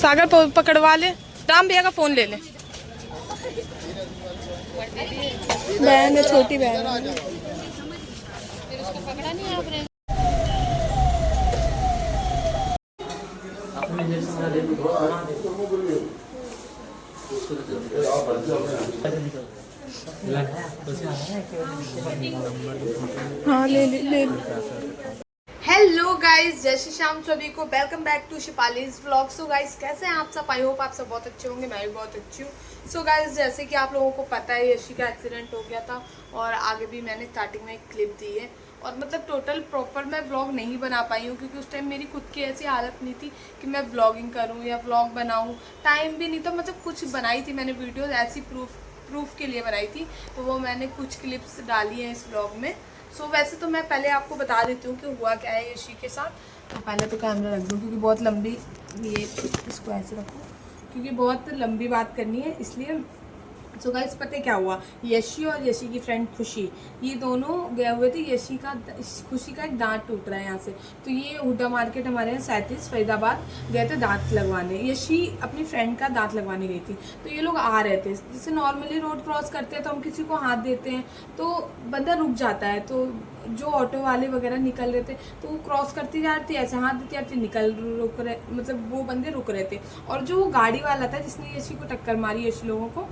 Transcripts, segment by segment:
सागर पकड़वा ले, राम भैया का फोन ले ले। बहन है, छोटी बहन है। हाँ ले ले ले। हेलो गाइज, जय श्री श्याम सभी को। Welcome back to Shipali's vlog. So guys कैसे हैं आप सब? आई होप आप सब बहुत अच्छे होंगे। मैं भी बहुत अच्छी हूँ। सो गाइज जैसे कि आप लोगों को पता है, यशी का एक्सीडेंट हो गया था और आगे भी मैंने स्टार्टिंग में एक क्लिप दी है और मतलब टोटल प्रॉपर मैं व्लॉग नहीं बना पाई हूँ क्योंकि उस टाइम मेरी खुद की ऐसी हालत नहीं थी कि मैं व्लॉगिंग करूँ या व्लॉग बनाऊँ। टाइम भी नहीं था, मतलब कुछ बनाई थी मैंने वीडियोज़ ऐसी प्रूफ के लिए बनाई थी, तो वो मैंने कुछ क्लिप्स डाली हैं इस व्लॉग में। सो वैसे तो मैं पहले आपको बता देती हूँ कि हुआ क्या है यशी के साथ। तो पहले तो कैमरा रख दूँ क्योंकि बहुत लंबी, ये इसको ऐसे रखो क्योंकि बहुत लंबी बात करनी है इसलिए। सो गाइस पता है क्या हुआ, यशी और यशी की फ्रेंड खुशी, ये दोनों गए हुए थे। खुशी का एक दांत टूट रहा है यहाँ से, तो ये हुडा मार्केट हमारे यहाँ 37 फरीदाबाद गए थे दांत लगवाने। यशी अपनी फ्रेंड का दांत लगवाने गई थी, तो ये लोग आ रहे थे। जैसे नॉर्मली रोड क्रॉस करते हैं तो हम किसी को हाथ देते हैं तो बंदा रुक जाता है, तो जो ऑटो वाले वगैरह निकल रहे थे तो वो क्रॉस करती जाती ऐसे हाथ देती जाती रुक रहे, मतलब वो बंदे रुक रहे थे। और जो वो गाड़ी वाला था जिसने यशी को टक्कर मारी, यशी लोगों को,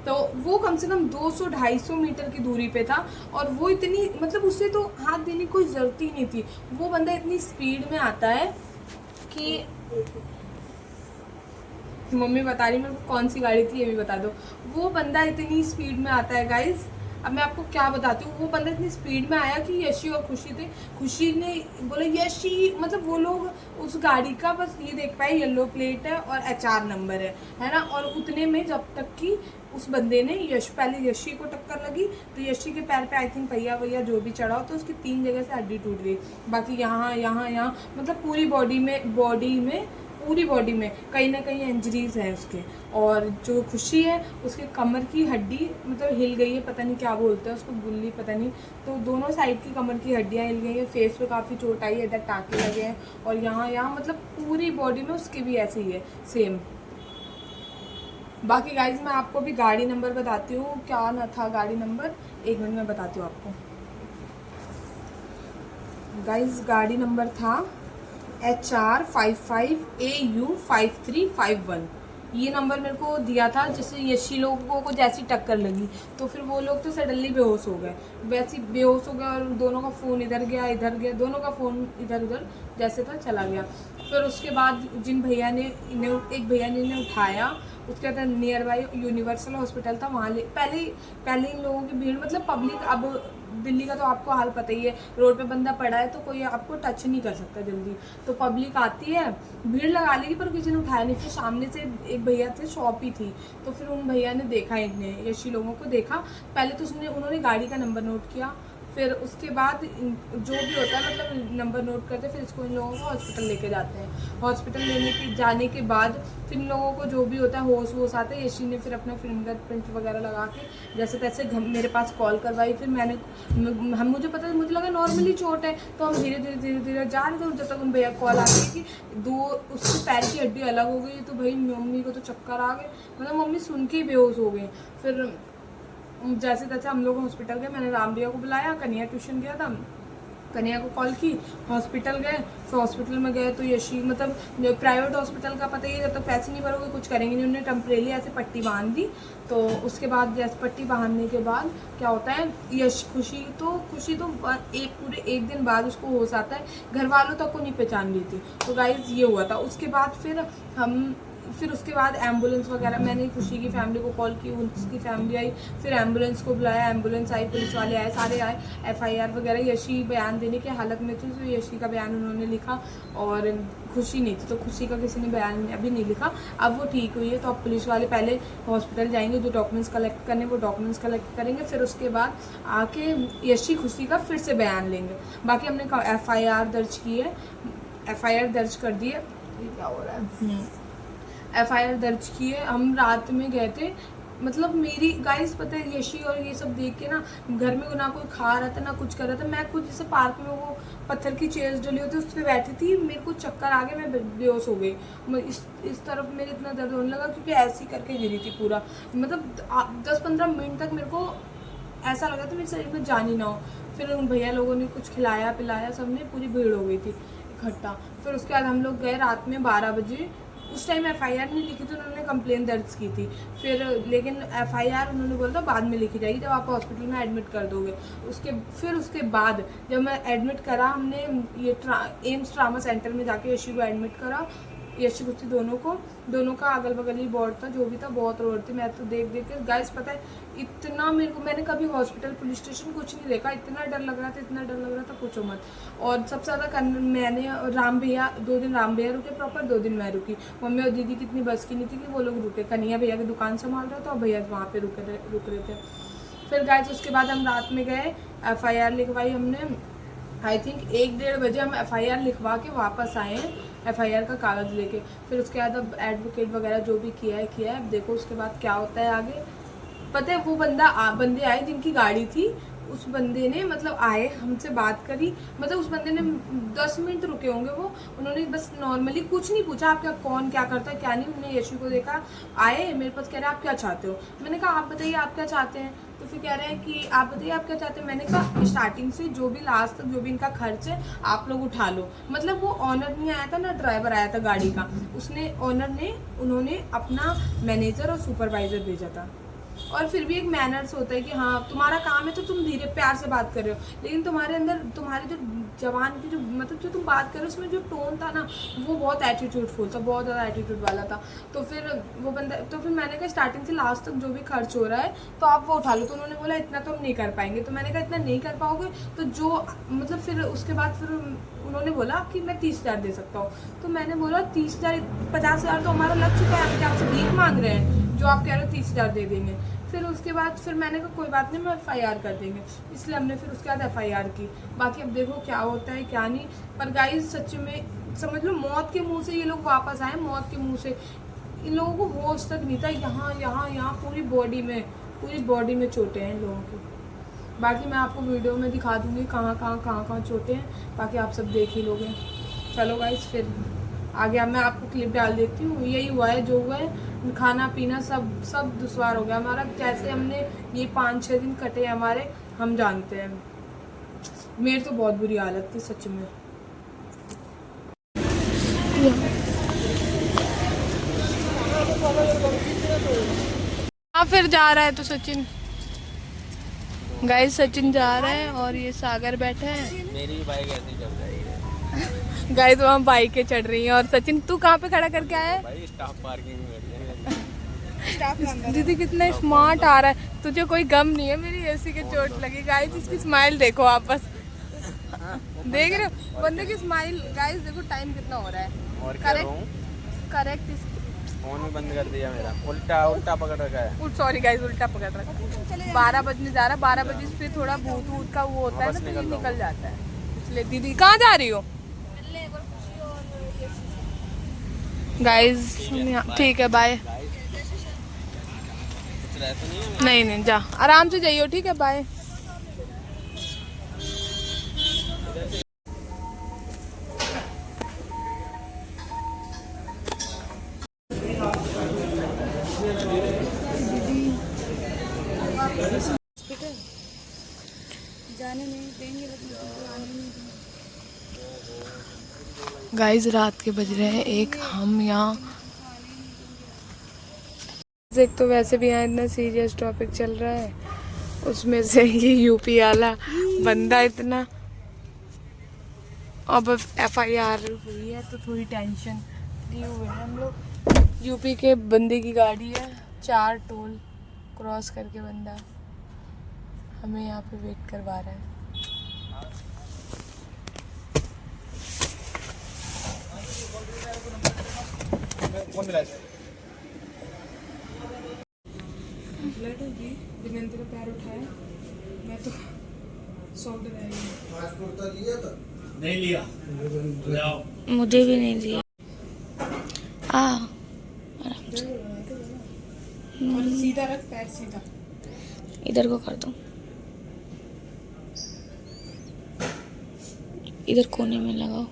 तो वो कम से कम 200-250 मीटर की दूरी पे था और वो इतनी, मतलब उससे तो हाथ देने की कोई ज़रूरत ही नहीं थी। वो बंदा इतनी स्पीड में आता है कि मम्मी बता रही मेरे को कौन सी गाड़ी थी ये भी बता दो। वो बंदा इतनी स्पीड में आता है गाइस, अब मैं आपको क्या बताती हूँ। वो बंदा इतनी स्पीड में आया कि यशी और खुशी थे। खुशी ने बोला यशी, मतलब वो लोग उस गाड़ी का बस ये देख पाए येलो प्लेट है और HR नंबर है ना। और उतने में जब तक कि उस बंदे ने पहले यशी को टक्कर लगी तो यशी के पैर पे आई थिंक पहिया वैया जो भी चढ़ा हो तो उसकी 3 जगह से हड्डी टूट गई। बाकी यहाँ मतलब पूरी बॉडी में कहीं ना कहीं इंजरीज है उसके। और जो खुशी है उसके कमर की हड्डी मतलब हिल गई है, पता नहीं क्या बोलते हैं उसको, गुल्ली पता नहीं। तो दोनों साइड की कमर की हड्डियाँ हिल गई है। फेस पे काफ़ी चोट आई है, इधर टाँके लगे हैं और यहाँ मतलब पूरी बॉडी में उसकी भी ऐसे ही है सेम। बाकी गाइज मैं आपको भी गाड़ी नंबर बताती हूँ, क्या ना था गाड़ी नंबर, 1 मिनट में बताती हूँ आपको। गाइज गाड़ी नंबर था HR 55AU 5351। ये नंबर मेरे को दिया था। जैसे यशी लोगों को जैसी टक्कर लगी तो फिर वो लोग तो सडनली बेहोश हो गए, वैसे बेहोश हो गए और दोनों का फ़ोन इधर गया, दोनों का फ़ोन इधर उधर जैसे था चला गया। फिर उसके बाद एक भैया ने इन्हें उठाया, उसके बाद नियर बाई यूनिवर्सल हॉस्पिटल था, वहाँ पहले इन लोगों की भीड़, मतलब पब्लिक, अब दिल्ली का तो आपको हाल पता ही है, रोड पे बंदा पड़ा है तो कोई आपको टच नहीं कर सकता जल्दी, तो पब्लिक आती है, भीड़ लगा लेगी पर किसी ने उठाया नहीं। फिर सामने से एक भैया थे, शॉप ही थी, तो फिर उन भैया ने देखा, इन्हें यशी लोगों को देखा। पहले तो उन्होंने गाड़ी का नंबर नोट किया, फिर उसके बाद जो भी होता है मतलब नंबर नोट करते, फिर इसको इन लोगों को हॉस्पिटल लेके जाते हैं। हॉस्पिटल जाने के बाद फिर इन लोगों को जो भी होता है होश आते हैं। यशी ने फिर अपना फिंगरप्रिंट वगैरह लगा के जैसे तैसे मेरे पास कॉल करवाई। फिर मुझे लगा नॉर्मली चोट है, तो हम धीरे धीरे जा रहे थे जब तक उन भैया कॉल आ गई कि उसके पैर की हड्डी अलग हो गई। तो भाई मम्मी को तो चक्कर आ गए, मतलब मम्मी सुन के ही बेहोश हो गई। फिर जैसे तैसे हम लोग हॉस्पिटल गए, मैंने राम भैया को बुलाया, कन्या ट्यूशन गया था, कन्या को कॉल की, हॉस्पिटल गए। फिर हॉस्पिटल में गए तो यशी, मतलब प्राइवेट हॉस्पिटल का पता ही है, जब तक पैसे नहीं भरोगे कुछ करेंगे नहीं। उन्होंने टेम्परेरी ऐसे पट्टी बांध दी, तो उसके बाद जैसे पट्टी बांधने के बाद क्या होता है, खुशी तो पूरे 1 दिन बाद उसको होश आता है। घर वालों तक को नहीं पहचान रही थी। तो गाइज ये हुआ था। उसके बाद फिर उसके बाद एम्बुलेंस वगैरह, मैंने खुशी की फैमिली को कॉल की, उसकी फैमिली आई, फिर एम्बुलेंस को बुलाया, एम्बुलेंस आई, पुलिस वाले आए, सारे आए। FIR वगैरह, यशी बयान देने की हालत में थी तो यशी का बयान उन्होंने लिखा और खुशी नहीं थी तो खुशी का किसी ने बयान अभी नहीं लिखा। अब वो ठीक हुई है तो अब पुलिस वाले पहले हॉस्पिटल जाएंगे, जो डॉक्यूमेंट्स कलेक्ट करने वो डॉक्यूमेंट्स कलेक्ट करेंगे, फिर उसके बाद आके यशी खुशी का फिर से बयान लेंगे। बाकी हमने FIR दर्ज की है, FIR दर्ज कर दी है। ये क्या हो रहा है? FIR दर्ज की है। हम रात में गए थे मतलब मेरी गाइस पता है यशी और ये सब देख के ना घर में ना कोई खा रहा था ना कुछ कर रहा था। मैं खुद जैसे पार्क में वो पत्थर की चेयर्स डली होती उस पर बैठी थी, मेरे को चक्कर आ गए, मैं बेहोश हो गई। इस तरफ मेरे इतना दर्द होने लगा क्योंकि ऐसी करके गिरी थी पूरा। मतलब 10-15 मिनट तक मेरे को ऐसा लगा था मेरे शरीर में जान ही ना हो। फिर उन भैया लोगों ने कुछ खिलाया पिलाया, सबने, पूरी भीड़ हो गई थी इकट्ठा। फिर उसके बाद हम लोग गए रात में 12 बजे। उस टाइम एफआईआर नहीं लिखी थी, उन्होंने कंप्लेन दर्ज की थी। फिर लेकिन एफआईआर उन्होंने बोला था बाद में लिखी जाएगी जब आप हॉस्पिटल में एडमिट कर दोगे। फिर उसके बाद जब मैं एडमिट करा, हमने ये एम्स ट्रामा सेंटर में जाके यशी को एडमिट करा, यशी कुछ दोनों का अगल बगल ही वार्ड था, जो भी था बहुत रो रही थी। मैं तो देख के गाइस पता है इतना मैंने कभी हॉस्पिटल पुलिस स्टेशन कुछ नहीं देखा, इतना डर लग रहा था पूछो मत। और सबसे ज़्यादा मैंने राम भैया 2 दिन राम भैया रुके प्रॉपर, 2 दिन मैं रुकी। मम्मी और दीदी की इतनी बस की नहीं थी कि वो लोग रुके। कन्हैया भैया की दुकान संभाल रहा था और भैया वहाँ पे रुक रहे थे। फिर गाइस उसके बाद हम रात में गए, एफआईआर लिखवाई हमने। आई थिंक 1-1:30 बजे हम एफआईआर लिखवा के वापस आए हैं, एफआईआर का कागज़ लेके। फिर उसके बाद अब एडवोकेट वगैरह जो भी किया है। अब देखो उसके बाद क्या होता है आगे। पता है वो बंदे आए जिनकी गाड़ी थी, उस बंदे ने मतलब आए हमसे बात करी। मतलब उस बंदे ने 10 मिनट रुके होंगे वो, उन्होंने बस नॉर्मली कुछ नहीं पूछा आपका कौन क्या करता है क्या नहीं। उन्होंने यशी को देखा, आए मेरे पास, कह रहे आप क्या चाहते हो। मैंने कहा आप बताइए आप क्या चाहते हैं। तो फिर कह रहे हैं कि आप बताइए आप क्या चाहते हैं। मैंने कहा स्टार्टिंग से जो भी लास्ट तक जो भी इनका खर्च है आप लोग उठा लो। मतलब वो ऑनर नहीं आया था ना, ड्राइवर आया था गाड़ी का, उन्होंने अपना मैनेजर और सुपरवाइजर भेजा था। और फिर भी एक मैनर्स होता है कि हाँ तुम्हारा काम है तो तुम धीरे प्यार से बात कर रहे हो, लेकिन तुम्हारे अंदर तुम्हारी जो जवान की जो मतलब जो तुम बात कर रहे हो उसमें जो टोन था ना वो बहुत एटीट्यूडफुल था, बहुत ज़्यादा एटीट्यूड वाला था। तो फिर मैंने कहा स्टार्टिंग से लास्ट तक जो भी खर्च हो रहा है तो आप वो उठा लो। तो उन्होंने बोला इतना तो हम नहीं कर पाएंगे। तो मैंने कहा इतना नहीं कर पाओगे तो जो मतलब फिर उसके बाद फिर उन्होंने बोला कि मैं 30,000 दे सकता हूँ। तो मैंने बोला 30,000 50,000 तो हमारा लग चुका है, हम क्या आपसे भीख मांग रहे हैं जो आप कह रहे हो 30,000 दे देंगे। फिर उसके बाद फिर मैंने कहा कोई बात नहीं, मैं एफआईआर कर देंगे, इसलिए हमने फिर उसके बाद एफआईआर की। बाकी अब देखो क्या होता है क्या नहीं। पर गाइस सच में समझ लो मौत के मुंह से ये लोग वापस आए, मौत के मुंह से। इन लोगों को होश तक नहीं था, यहाँ पूरी बॉडी में चोटें हैं इन लोगों की। बाकी मैं आपको वीडियो में दिखा दूंगी कहाँ चोटें हैं, बाकी आप सब देख ही लोगे। चलो गाइस फिर आगे अब मैं आपको क्लिप डाल देती हूँ। यही हुआ है जो हुआ है, खाना पीना सब दुश्वार हो गया हमारा। कैसे हमने ये 5-6 दिन कटे हमारे हम जानते हैं। मेरी तो बहुत बुरी हालत थी सच में। फिर जा रहा है तो सचिन, गाइस सचिन जा रहा है और ये सागर बैठा है। मेरी बाइक ऐसी चल रही है गाइस, तो हम बाइकें चढ़ रही हैं। और सचिन तू कहाँ पे खड़ा करके आया है? भाई स्टाफ पार्किंग में। दीदी कितना स्मार्ट आ रहा है, तुझे कोई गम नहीं है मेरी एसी की चोट लगी। गाइस इसकी स्माइल देखो आप बस, देख रहे हो बंदे की स्माइल। गाइस देखो टाइम कितना हो रहा है, करेक्ट फोन में बंद कर दिया मेरा, उल्टा पकड़ रखा है। सॉरी गाइस उल्टा पकड़ रखा है। 12 बजने जा रहा, 12 बजे से फिर थोड़ा भूत का वो होता है ना, तो निकल जाता है इसलिए। दीदी कहाँ जा रही हो? गाइस ठीक है बाय। नहीं जा आराम से जाइयो, ठीक है बाय। जाने नहीं देंगे, गाइस रात के बज रहे हैं 1। हम यहाँ एक तो वैसे भी यहाँ इतना सीरियस टॉपिक चल रहा है, उसमें से ये यूपी वाला बंदा इतना। अब एफआईआर हुई है तो थोड़ी टेंशन लिए हुए हैं हम लोग। यूपी के बंदे की गाड़ी है, 4 टोल क्रॉस करके बंदा हमें यहाँ पे वेट करवा रहा है। दिनेंद्र पैर उठाया, मैं तो सॉफ्ट नहीं लिया, मुझे भी नहीं लिया। और सीधा रख, पैर सीधा। इधर को कर दो, इधर कोने में लगाओ।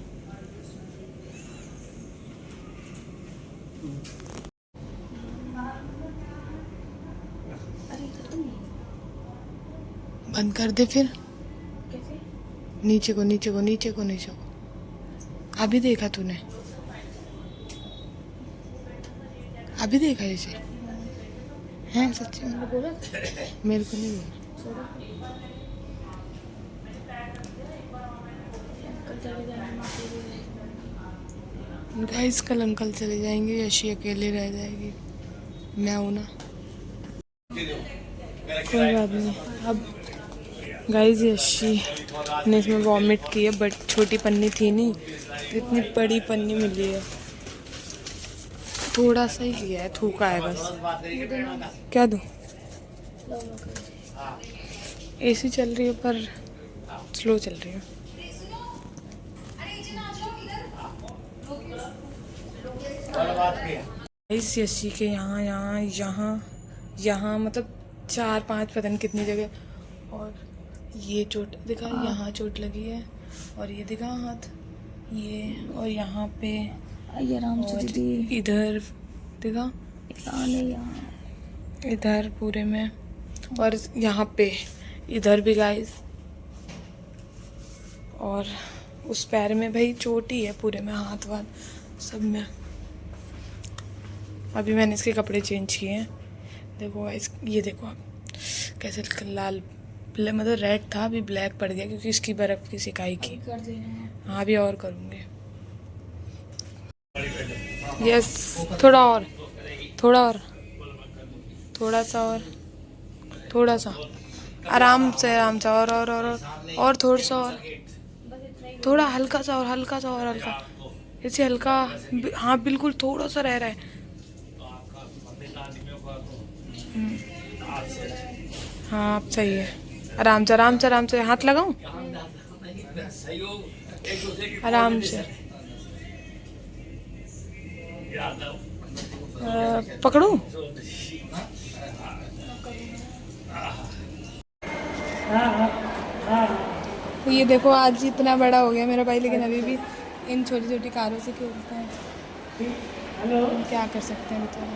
बंद कर दे फिर। कैसे? नीचे को नीचे को नीचे को नीचे को। अभी देखा तूने? अभी देखा इसे? हैं सच्ची में? बोला मेरे को नहीं बोला। गाइस कल अंकल चले जाएंगे, यशी अकेले रह जाएगी, मैं हूँ ना। कोई बात नहीं। अब गाइस यशी ने इसमें वॉमिट की है, बट छोटी पन्नी थी नहीं, इतनी बड़ी पन्नी मिली है। थोड़ा सा ही लिया है, थूका है बस। क्या दूँ? एसी चल रही है पर स्लो चल रही है। इस यशी के यहाँ यहाँ यहाँ यहाँ मतलब 4-5 पता नहीं कितनी जगह, और ये चोट दिखा, यहाँ चोट लगी है, और ये दिखा हाथ, ये और यहाँ पे, आराम से दीदी, इधर दिखा, इधर पूरे में, और यहाँ पे इधर भी गाइस, और उस पैर में भाई चोट ही है पूरे में, हाथ वाथ सब में। अभी मैंने इसके कपड़े चेंज किए हैं, देखो गाइस, ये देखो आप कैसे लाल मतलब रेड था, अभी ब्लैक पड़ गया क्योंकि इसकी बर्फ़ की सिकाई की। कर देना। हाँ अभी और करूँगी। यस, थोड़ा और, थोड़ा और, थोड़ा सा और, थोड़ा सा, आराम से और थोड़ा सा और, थोड़ा हल्का सा और, हल्का सा और, हल्का ऐसे हल्का। हाँ बिल्कुल, थोड़ा सा रह रहा है। हाँ अब सही है। आराम से आराम से आराम से, हाथ लगाऊं आराम से, पकड़ूं? तो ये देखो आज इतना बड़ा हो गया मेरा भाई, लेकिन अभी भी इन छोटी छोटी कारों से खेलता है। हेलो, क्या कर सकते हैं बेचारे।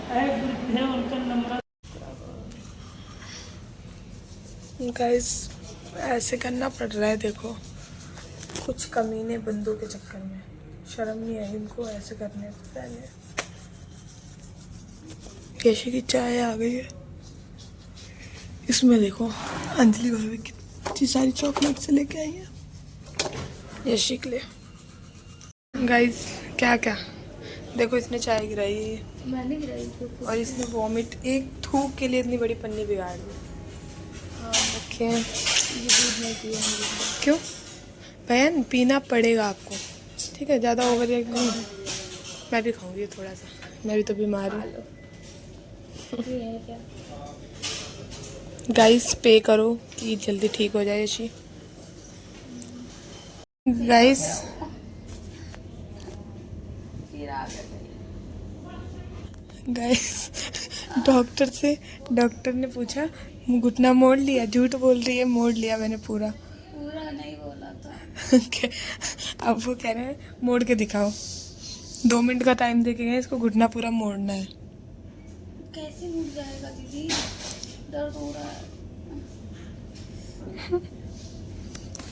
गाइस ऐसे करना पड़ रहा है, देखो कुछ कमीने बंदों के चक्कर में, शर्म नहीं आई इनको ऐसे करने से पहले। कैशी की चाय आ गई है, इसमें देखो अंजलि भाभी कितनी सारी चॉकलेट से लेके आई है यशी के लिए। गाइस क्या क्या देखो, इसने चाय गिराई है, मैंने गिराई, और इसने वॉमिट एक थूक के लिए इतनी बड़ी पन्नी बिगाड़ दी। हाँ रखे हैं, ये दूध नहीं पिया मुझे। क्यों? बहन पीना पड़ेगा आपको, ठीक है, ज़्यादा ओवर रिएक्ट नहीं। मैं भी खाऊंगी थोड़ा सा, मैं भी तो बीमार हूँ। ये है क्या? गाइस पे करो कि जल्दी ठीक हो जाए यशी। गाइस डॉक्टर ने पूछा घुटना मोड़ लिया, झूठ बोल रही है, मोड़ लिया मैंने पूरा नहीं बोला था। अब वो कह रहे हैं मोड़ के दिखाओ, 2 मिनट का टाइम दे के गए, इसको घुटना पूरा मोड़ना है। कैसे मुड़ जाएगा दीदी, दर्द हो रहा है।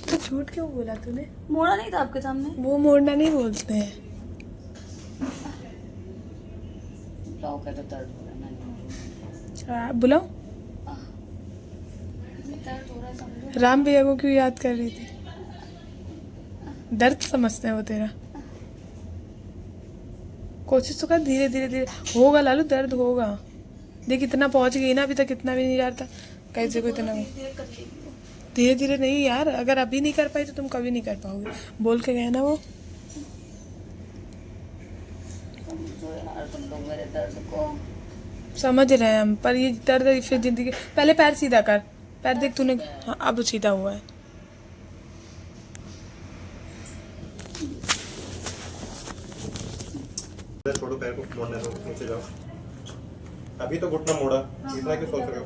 तो झूठ क्यों बोला तूने? मोड़ा नहीं था आपके सामने। वो मोड़ना नहीं बोलते हैं। है तो दर्द हो रहा है, बुलाओ। दर्द हो रहा है समझो। राम भैया को क्यों याद कर रही थी? दर्द समझते हैं वो तेरा। कोशिश तो कर, धीरे धीरे धीरे होगा लालू, दर्द होगा। देख इतना पहुंच गई ना, अभी तक इतना भी नहीं जाता, कैसे को इतना। धीरे धीरे नहीं यार, अगर अभी नहीं कर पाई तो तुम कभी नहीं कर पाओगे, बोल के गए ना वो। तुम लोग मेरे दर्द को समझ रहे हैं हम, पर ये दर्द फिर जिंदगी। पहले पैर सीधा कर, पैर देख तूने, हाँ अब सीधा हुआ है। छोड़ो पैर को, नीचे जाओ। अभी तो घुटना मोड़ा, इतना क्यों सोच रहे हो?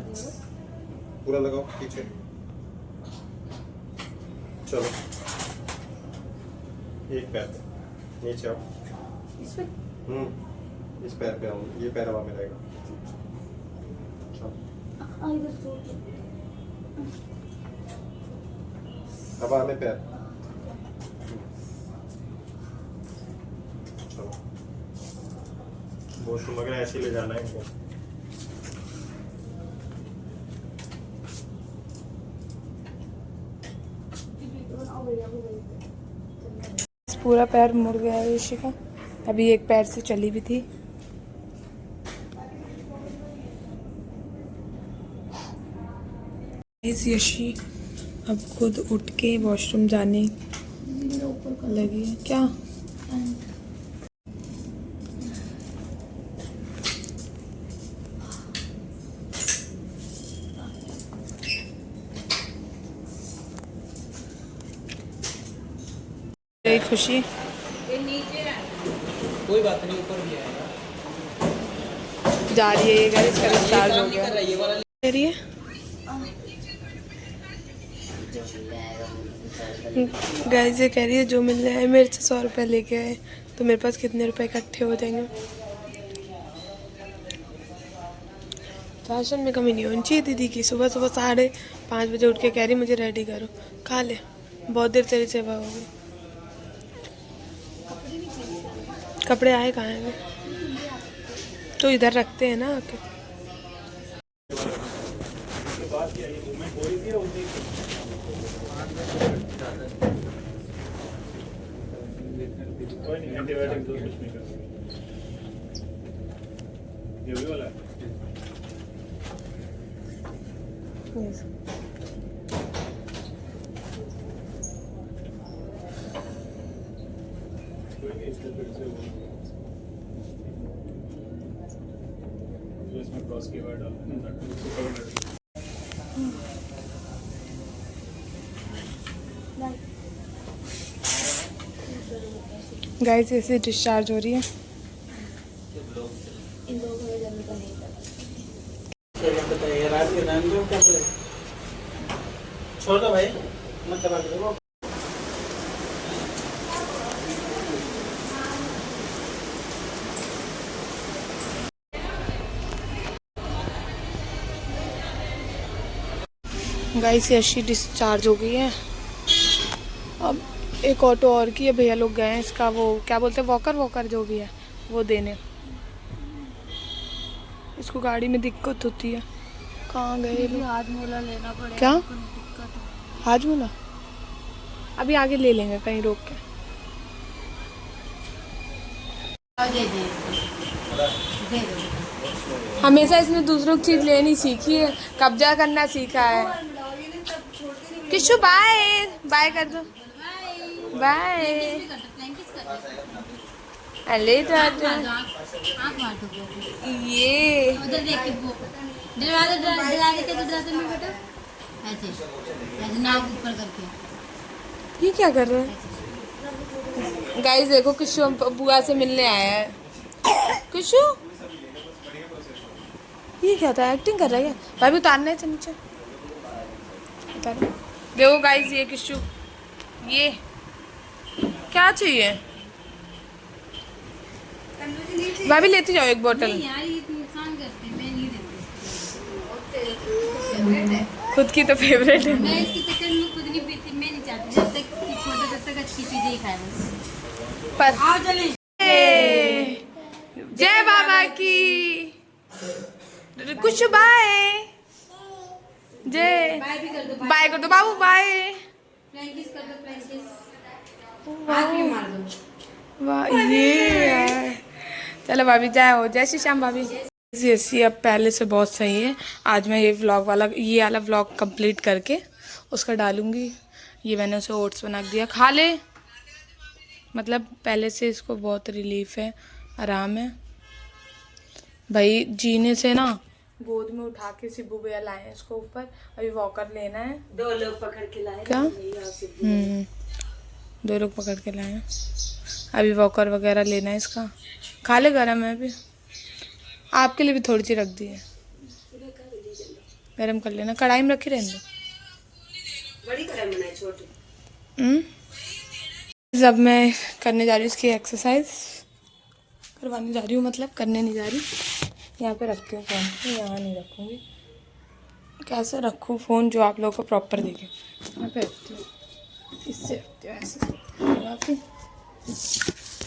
पूरा लगाओ पीछे। चलो एक पैर नीचे आओ। इस पैर पे आओ, ये पैर हवा में रहेगा। हवा में पैर। चलो वॉशरूम वगैरह ऐसे ले जाना है इनको। पूरा पैर मुड़ गया है ऋषि का, अभी एक पैर से चली भी थी। यशी अब खुद उठ के वॉशरूम जाने लगी है। क्या खुशी? कोई बात नहीं, ऊपर भी आएगा। जा रही है ये गाड़ी, इसका रिचार्ज हो गया। ले रही है गाइस, ये कह रही है जो मिल रहा है मेरे से 100 रुपये लेके आए, तो मेरे पास कितने रुपए इकट्ठे हो जाएंगे। फैशन में कमी नहीं होनी चाहिए दीदी की। सुबह सुबह 5:30 बजे उठ के कह रही मुझे रेडी करो, खा ले, बहुत देर तेरी सेवा हो गई। कपड़े आए कहाँ हैं? तो इधर रखते हैं ना आके। क्रॉस के बाद गाइस ऐसे डिस्चार्ज हो रही है। इन लोगों को जरूरत नहीं था। रात के नाम जो क्या बोले, छोड़ दो भाई, मत दबा के दो। गाइस यशी डिस्चार्ज हो गई है। अब एक ऑटो और की है, भैया लोग गए हैं इसका वो क्या बोलते हैं वॉकर जो भी है वो देने। इसको गाड़ी में दिक्कत होती है। कहाँ गए लोग? हाजमोला लेना पड़ेगा। क्या दिक्कत हाजमोला? अभी आगे ले लेंगे कहीं रोक के। दे दो। हमेशा इसने दूसरों की चीज लेनी सीखी है, कब्जा करना सीखा है। किशु बाय बाय कर दो, बाय। अले दादा ये उधर देख के डरा के डराते में बेटा ऐसे ऐसे नाक ऊपर करके। ये क्या कर रहा है? गाइस देखो किशु बुआ से मिलने आया है। किशु ये क्या था, एक्टिंग कर रहा है क्या? भाभी उतारना है नीचे, उतार। देखो गाइस ये किशु, ये क्या चाहिए? भाभी लेते जाओ एक बोतल। यार ये नुकसान करते हैं, मैं नहीं देती। खुद की तो फेवरेट है। मैं इसके चक्कर में खुद नहीं पीती, मैं नहीं चाहती जब तक छोटा जब तक अच्छी चीजें ही खाए बस। पर आओ चलें। जय बाबा की। कुछ बाय जय बाय भी कर दो, बाय कर दो बाबू, बाय। फ्लैंकिस कर दो, फ्लैंकिस हाथ भी मार दो। वाह ये यार। चलो भाभी जय हो, जय श्री श्याम भाभी। जैसी अब पहले से बहुत सही है। आज मैं ये वाला व्लॉग कंप्लीट करके उसका डालूंगी। ये मैंने उसे ओट्स बना के दिया, खा ले। मतलब पहले से इसको बहुत रिलीफ है, आराम है भाई। जीने से ना गोद में उठा के सिब्बू भैया लाए हैं इसको ऊपर। अभी वॉकर लेना है, 2 लोग पकड़ के लाए क्या 2 लोग पकड़ के लाए हैं। अभी वॉकर वगैरह लेना है इसका, खा ले, गरम है अभी। आपके लिए भी थोड़ी सी रख दी है, गरम कर लेना, कढ़ाई में रखी रहने दो। बड़ी कढ़ाई बनाई छोटी। अब मैं करने जा रही हूँ इसकी एक्सरसाइज करवाने जा रही हूँ, मतलब करने नहीं जा रही। यहाँ पे रखती हूँ फ़ोन, यहाँ नहीं रखूँगी। कैसे रखूँ फ़ोन जो आप लोगों को प्रॉपर दिखे। यहाँ पे रखती हूँ, इससे रखती हूँ, ऐसे लगा के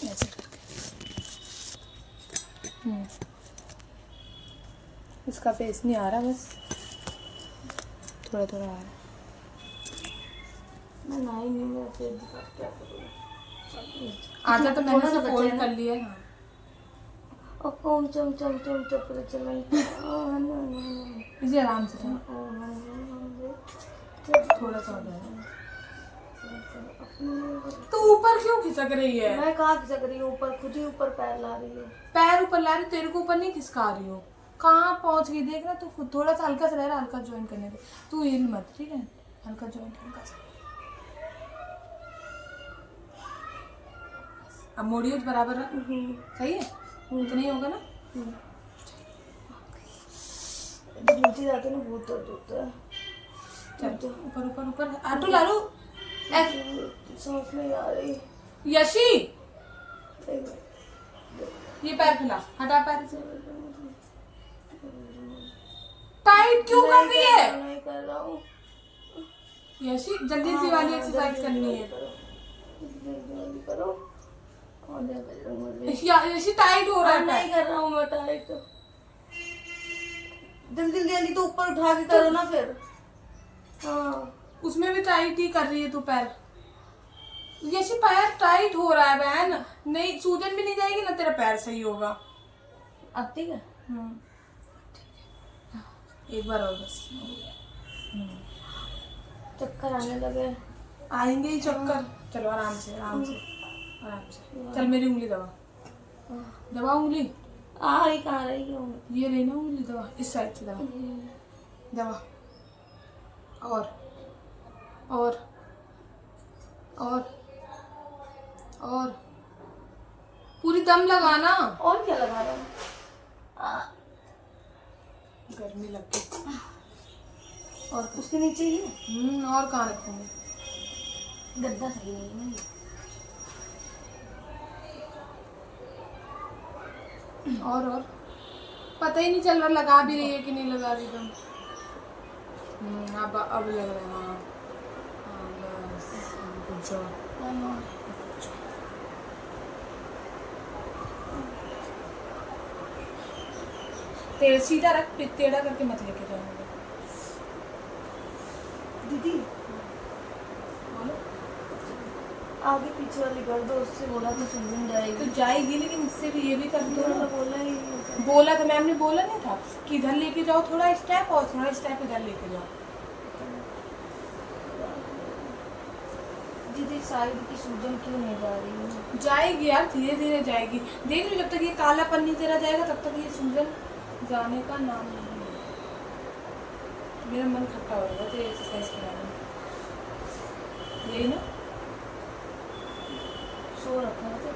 ऐसे करके। इसका फेस नहीं आ रहा, बस थोड़ा थोड़ा आ रहा है। मैं ना ही नहीं, मेरा फेस दिखा क्या करूँ। आधा तो मैंने से फोल्ड कर लिया है। हाँ। इसे आराम से थोड़ा सा तो ऊपर क्यों खिसक रही है? मैं कहाँ खिसक रही हूँ ऊपर, खुद ही ऊपर पैर ला रही है। पैर ऊपर ला रही, तेरे को ऊपर नहीं खिसका रही हो। कहाँ पहुँच गई देख ना तू खुद। थोड़ा सा हल्का सा रह रहा, हल्का ज्वाइन करने दे, तू हिल मत, ठीक है? हल्का ज्वाइन, हल्का सा। अब मोड़ियो बराबर रख, सही है? तो नहीं होगा ना? नीचे जाके ना बहुत दर्द होता है। चल ऊपर ऊपर ऊपर हटो लालू। सांस नहीं आ रही। यशी ये पैर फैला, हटा पैर से। टाइट क्यों कर रही है? नहीं कर रहा हूँ। यशी जल्दी सी वाली एक्सरसाइज करनी है। जल्दी करो। यशी टाइट हो रहा है। नहीं कर रहा हूँ मैं टाइट। जल्दी जल्दी तो ऊपर उठा के करो ना फिर। हाँ उसमें भी टाइट ही कर रही है तू पैर। यशी पैर टाइट हो रहा है बहन, नहीं सूजन भी नहीं जाएगी ना, तेरा पैर सही होगा। अब ठीक है। एक बार और बस। चक्कर आने लगे। आएंगे ही चक्कर। चलो आराम से आराम से आराम से। चल मेरी उंगली दबा, दबा उंगली। आ रही कहाँ रही हूँ? ये रही ना उंगली, दबा इस साइड से, दबा दबा। और पूरी दम लगाना। और क्या लगा रहा हूँ? गर्मी लग गई। और उसके नीचे ही है। और कहाँ रखूंगी? गद्दा सही नहीं है ना। और पता ही नहीं चल रहा लगा भी रही है कि नहीं लगा रही दम। अब लग रहा है। हाँ बस कुछ तेरे सीधा रख, टेढ़ा करके मत लेके जाऊंगा। दीदी बोलो। आगे पीछे वाली कर दो, उससे बोला तो सुन जाएगी। तो जाएगी, लेकिन इससे भी ये भी कर दो ना। बोला ही नहीं था। बोला था मैम ने, बोला नहीं था कि इधर लेके जाओ थोड़ा स्टेप, और थोड़ा स्टेप इधर लेके जाओ। दीदी साइड की सूजन क्यों नहीं जा रही है? जाएगी यार, धीरे धीरे जाएगी। देख रही हो, जब तक ये कालापन नहीं तेरा जाएगा तब तक ये सूजन जाने का नाम नहीं है। मेरा मन खट्टा हो गया तेरी एक्सरसाइज कराने में। यही ना सो रखा है तो